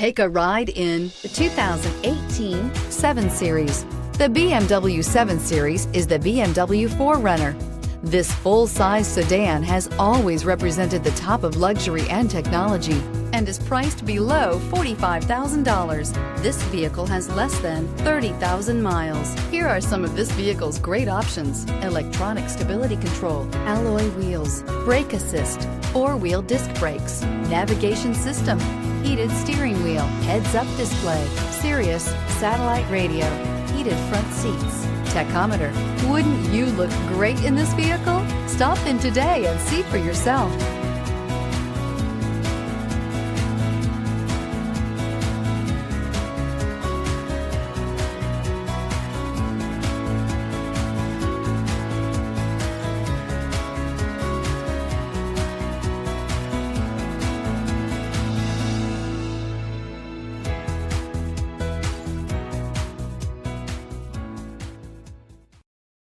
Take a ride in the 2018 7 Series. The BMW 7 Series is the BMW 4Runner. This full-size sedan has always represented the top of luxury and technology and is priced below $45,000. This vehicle has less than 30,000 miles. Here are some of this vehicle's great options: electronic stability control, alloy wheels, brake assist, four-wheel disc brakes, navigation system, heated steering wheel, heads-up display, Sirius satellite radio, heated front seats, tachometer. Wouldn't you look great in this vehicle? Stop in today and see for yourself.